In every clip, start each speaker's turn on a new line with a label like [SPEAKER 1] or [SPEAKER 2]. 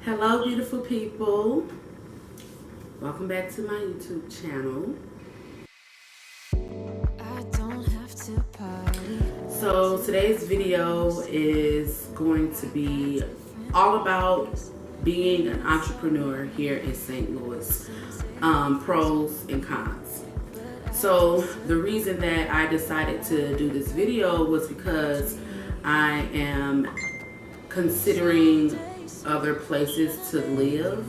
[SPEAKER 1] Hello, beautiful people. Welcome back to my YouTube channel. So today's video is going to be all about being an entrepreneur here in St. Louis, pros and cons. So the reason that I decided to do this video was because I am considering other places to live,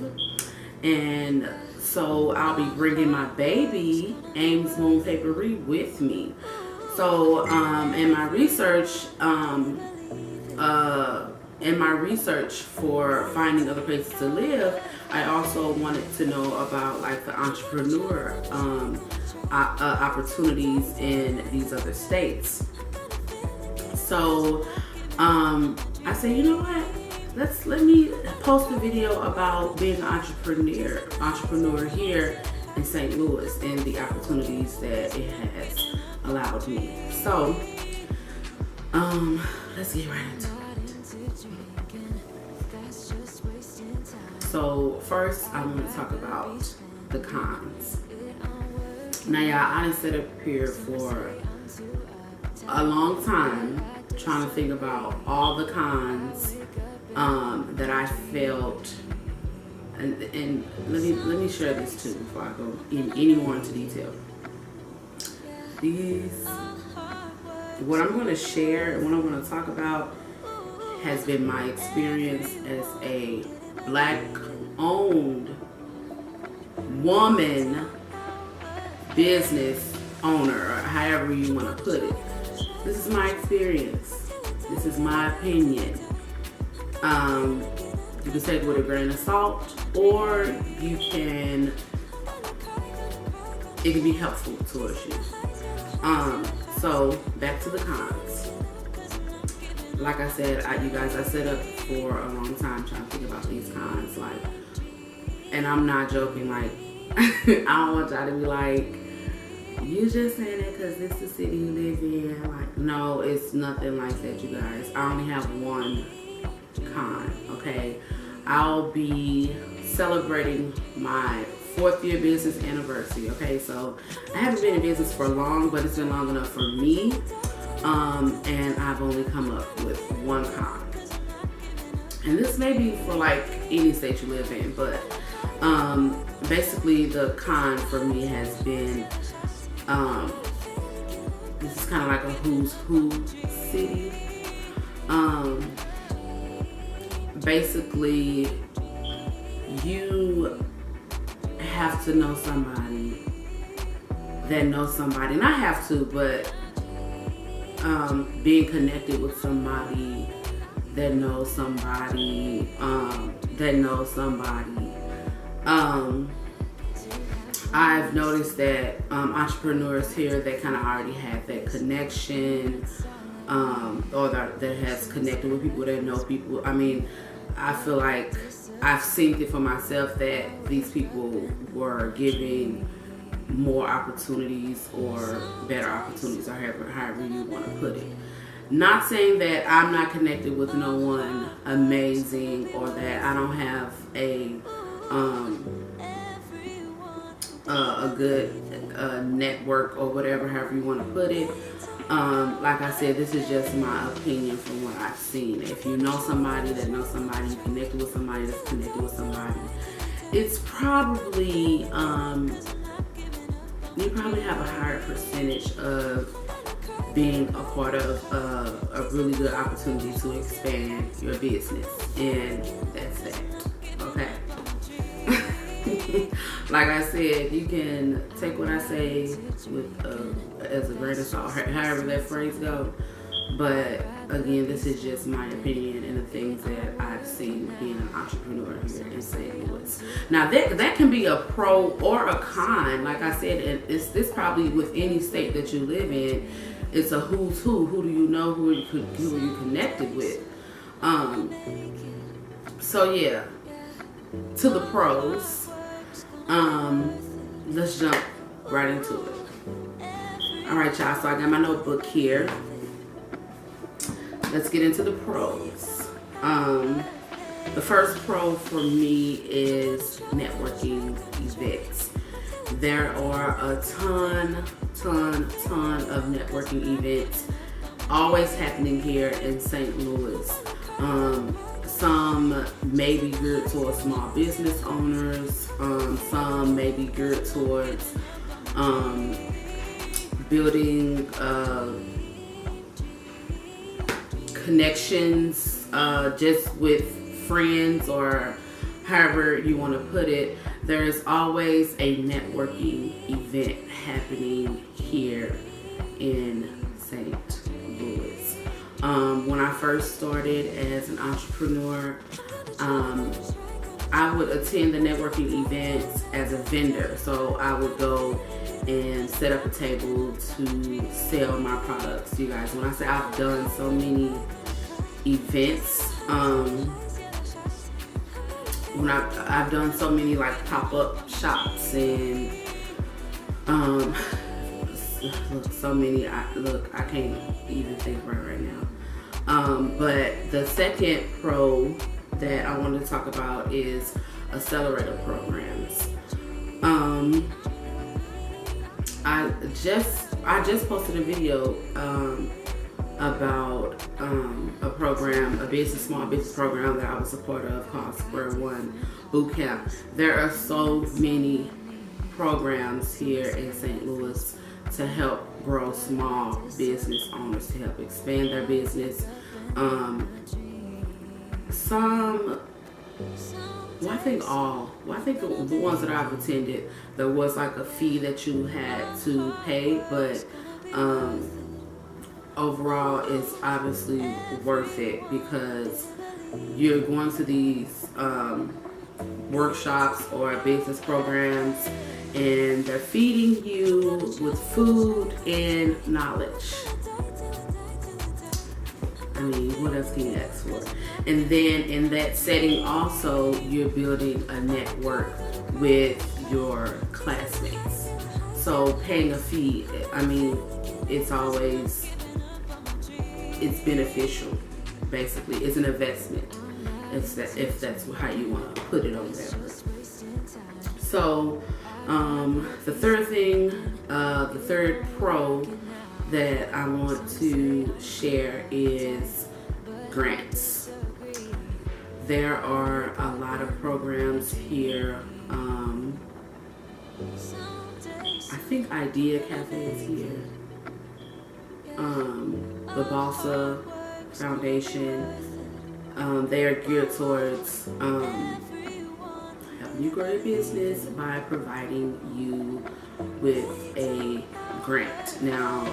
[SPEAKER 1] and so I'll be bringing my baby Ames Moon Papery with me. So in my research for finding other places to live, I also wanted to know about like the entrepreneur opportunities in these other states. So I said, you know what? Let me post a video about being an entrepreneur here in St. Louis and the opportunities that it has allowed me. So let's get right into it. So first I want to talk about the cons. Now y'all, I done sat up here for a long time trying to think about all the cons that I felt, and let me share this too before I go any more into detail. What I'm going to share and what I'm going to talk about has been my experience as a Black-owned woman business owner, or however you want to put it. This is my experience. This is my opinion. You can take it with a grain of salt, or it can be helpful towards you. So back to the cons. Like I said, you guys, I set up for a long time trying to think about these cons, like, and I'm not joking, like, I don't want y'all to be like, you just saying it because this is the city you live in. Like, no, it's nothing like that, you guys. I only have one con, okay? I'll be celebrating my 4th year business anniversary, okay? So I haven't been in business for long, but it's been long enough for me. And I've only come up with one con. And this may be for like any state you live in, but basically the con for me has been, this is kind of like a who's who city. Basically, you have to know somebody that knows somebody. Not have to, but being connected with somebody that knows somebody that knows somebody. I've noticed that entrepreneurs here, they kind of already have that connection, or that has connected with people that know people. I mean, I feel like I've seen it for myself that these people were giving more opportunities or better opportunities, or however you want to put it. Not saying that I'm not connected with no one amazing, or that I don't have a good network, or whatever, however you want to put it. Like I said, this is just my opinion from what I've seen. If you know somebody that knows somebody, you connected with somebody that's connected with somebody, it's probably, you probably have a higher percentage of being a part of a really good opportunity to expand your business. And that's that, okay? Like I said, you can take what I say with as a grain of salt, however that phrase goes. But again, this is just my opinion and the things that I've seen being an entrepreneur here in St. Louis. Now that can be a pro or a con. Like I said, and this probably with any state that you live in. It's a who's who. Who do you know? Who are you connected with? So yeah, to the pros. Let's jump right into it. All right, y'all. So I got my notebook here. Let's get into the pros. The first pro for me is networking events. There are a ton of networking events always happening here in St. Louis. Some may be geared towards small business owners. Some may be geared towards building connections just with friends, or however you want to put it. There's always a networking event happening here in St. Louis. When I first started as an entrepreneur, I would attend the networking events as a vendor. So I would go and set up a table to sell my products. You guys, when I say I've done so many events, when I've done so many like pop-up shops and so many. I can't even think right now. But the second pro that I wanted to talk about is accelerator programs. I just posted a video about a small business program that I was a part of called Square One Bootcamp. There are so many programs here in St. Louis to help grow small business owners, to help expand their business. I think the ones that I've attended, there was like a fee that you had to pay, but overall it's obviously worth it because you're going to these workshops or business programs and they're feeding you with food and knowledge. I mean, what else can you ask for? And then in that setting also, you're building a network with your classmates. So paying a fee, I mean, it's beneficial, basically. It's an investment, if that's how you want to put it on there. So the third pro that I want to share is grants. There are a lot of programs here. I think Idea Cafe is here. The Balsa Foundation. They are geared towards helping you grow your business by providing you with a grant. Now,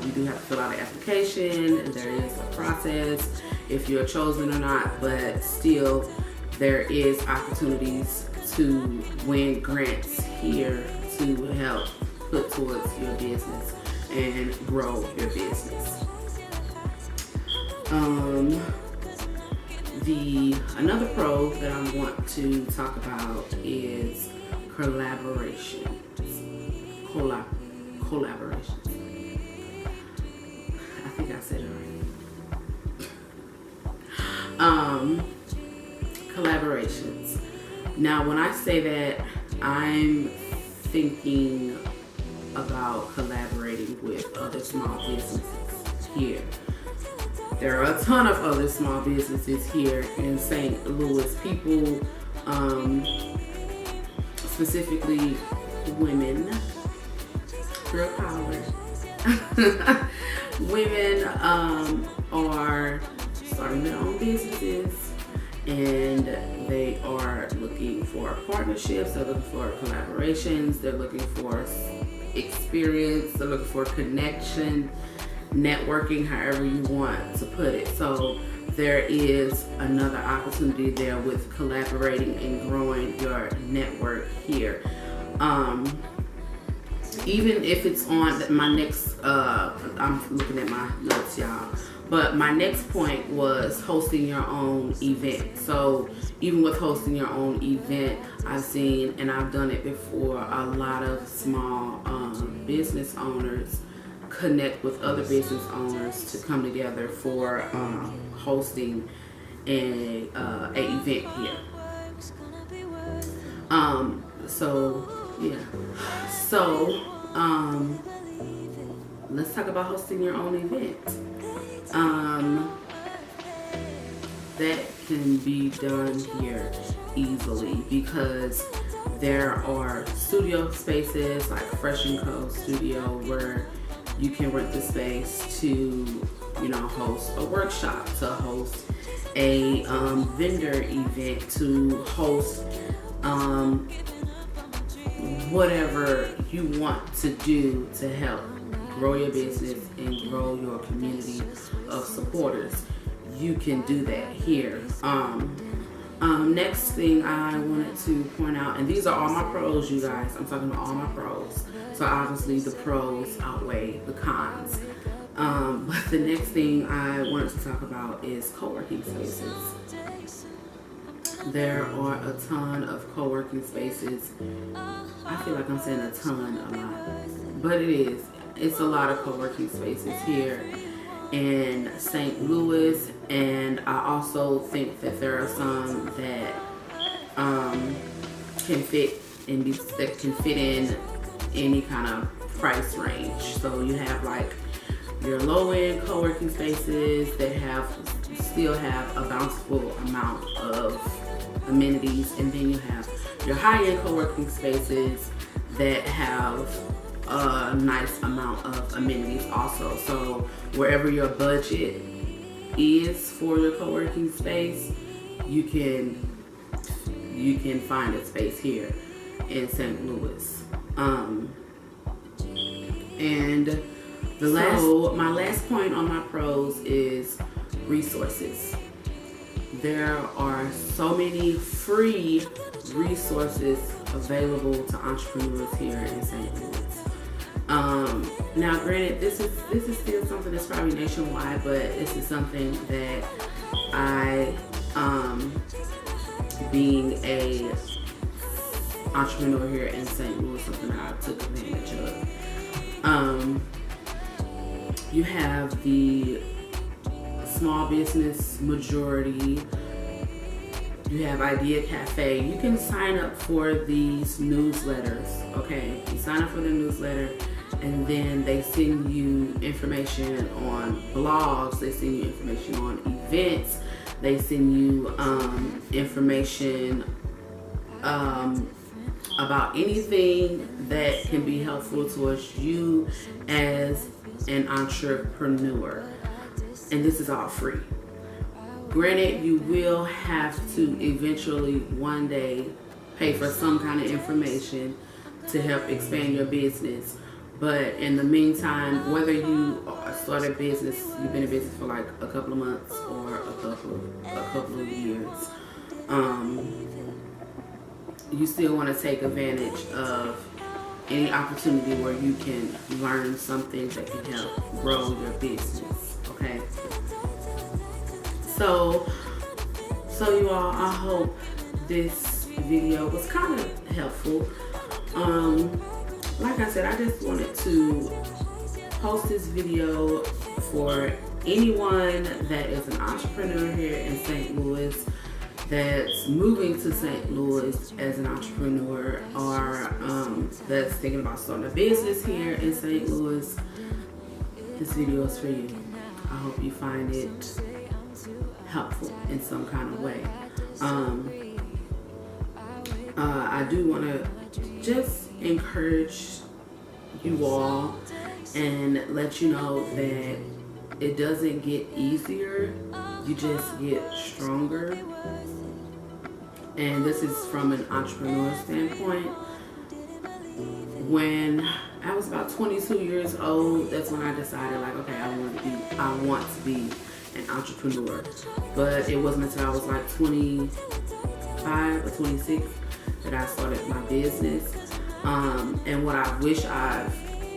[SPEAKER 1] you do have to fill out an application, and there is a process if you're chosen or not, but still there is opportunities to win grants here to help put towards your business and grow your business. Another pro that I want to talk about is collaborations. I think I said it right. Collaborations. Now, when I say that, I'm thinking about collaborating with other small businesses here. There are a ton of other small businesses here in St. Louis. People, specifically women, girl power. Women are starting their own businesses, and they are looking for partnerships. They're looking for collaborations. They're looking for experience. They're looking for connection, networking, however you want to put it. So there is another opportunity there with collaborating and growing your network here. Even if it's on my next, I'm looking at my notes, y'all, but my next point was hosting your own event. So even with hosting your own event, I've seen, and I've done it before, a lot of small business owners connect with other business owners to come together for hosting a event here. So yeah. So let's talk about hosting your own event. That can be done here easily because there are studio spaces like Fresh & Co. Studio where you can rent the space to, host a workshop, to host a vendor event, to host whatever you want to do to help grow your business and grow your community of supporters. You can do that here. Next thing I wanted to point out, and these are all my pros, you guys. I'm talking about all my pros. So obviously the pros outweigh the cons. But the next thing I wanted to talk about is co-working spaces. There are a ton of co-working spaces. I feel like I'm saying a ton a lot, but it is. It's a lot of co-working spaces here in St. Louis, and I also think that there are some that can fit in any kind of price range. So you have like your low-end co-working spaces that still have a bountiful amount of amenities, and then you have your high-end co-working spaces that have a nice amount of amenities also. So wherever your budget is for your co-working space, you can find a space here in St. Louis. And my last point on my pros is resources. There are so many free resources available to entrepreneurs here in St. Louis. Now, granted, this is still something that's probably nationwide, but this is something that I, being a entrepreneur here in St. Louis, something that I took advantage of. You have the small business majority. You have Idea Cafe. You can sign up for these newsletters, okay? You sign up for the newsletter, and then they send you information on blogs, they send you information on events, they send you information about anything that can be helpful towards you as an entrepreneur. And this is all free. Granted, you will have to eventually one day pay for some kind of information to help expand your business. But in the meantime, whether you start a business, you've been in business for like a couple of months or a couple of years, you still want to take advantage of any opportunity where you can learn something that can help grow your business. Okay. So you all, I hope this video was kind of helpful. Like I said, I just wanted to post this video for anyone that is an entrepreneur here in St. Louis, that's moving to St. Louis as an entrepreneur, or that's thinking about starting a business here in St. Louis. This video is for you. I hope you find it helpful in some kind of way. I do want to just encourage you all and let you know that it doesn't get easier, you just get stronger. And this is from an entrepreneur standpoint. When I was about 22 years old, that's when I decided, like, okay, I want to be an entrepreneur. But it wasn't until I was like 25 or 26 that I started my business. And what I wish I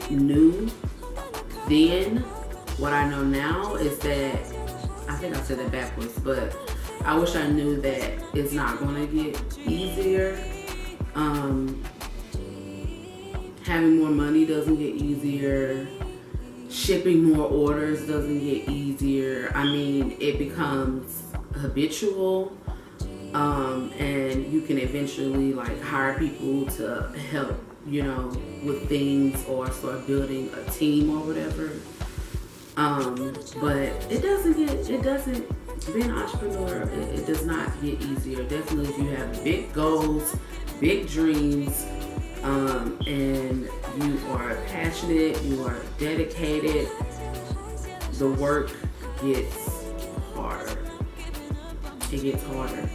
[SPEAKER 1] knew then, what I know now is that, I think I said that backwards, but I wish I knew that it's not going to get easier. Having more money doesn't get easier. Shipping more orders doesn't get easier. I mean, it becomes habitual, and you can eventually like hire people to help, you know, with things or start building a team or whatever. But being an entrepreneur, it does not get easier. Definitely if you have big goals, big dreams, and you are passionate, you are dedicated, the work gets harder. It gets harder.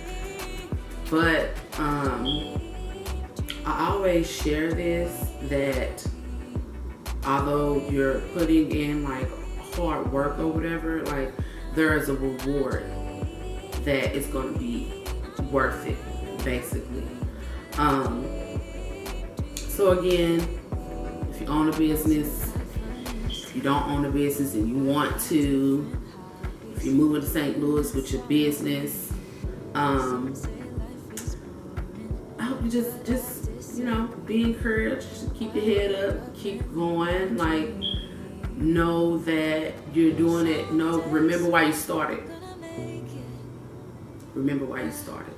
[SPEAKER 1] But I always share this, that although you're putting in like hard work or whatever, like there is a reward that is going to be worth it, basically. So again, if you own a business, if you don't own a business and you want to, if you're moving to St. Louis with your business, I hope you just you know, be encouraged, keep your head up, keep going, like know that you're doing it. No, remember why you started. Remember why you started.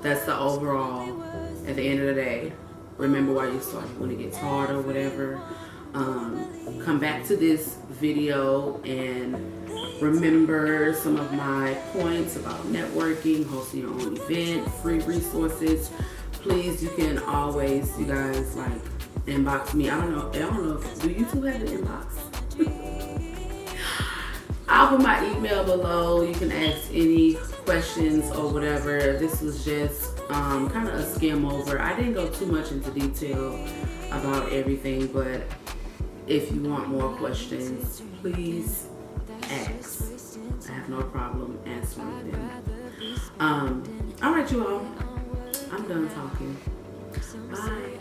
[SPEAKER 1] That's the overall, at the end of the day, remember why you started. When it gets hard or whatever, come back to this video and remember some of my points about networking, hosting your own event, free resources. Please, you can always, you guys, like, inbox me. I don't know if, do YouTube have an inbox? I'll put my email below. You can ask any questions or whatever. This was just kind of a skim over. I didn't go too much into detail about everything, but if you want more questions, please ask. I have no problem answering them. All right, you all. I'm done talking. Bye.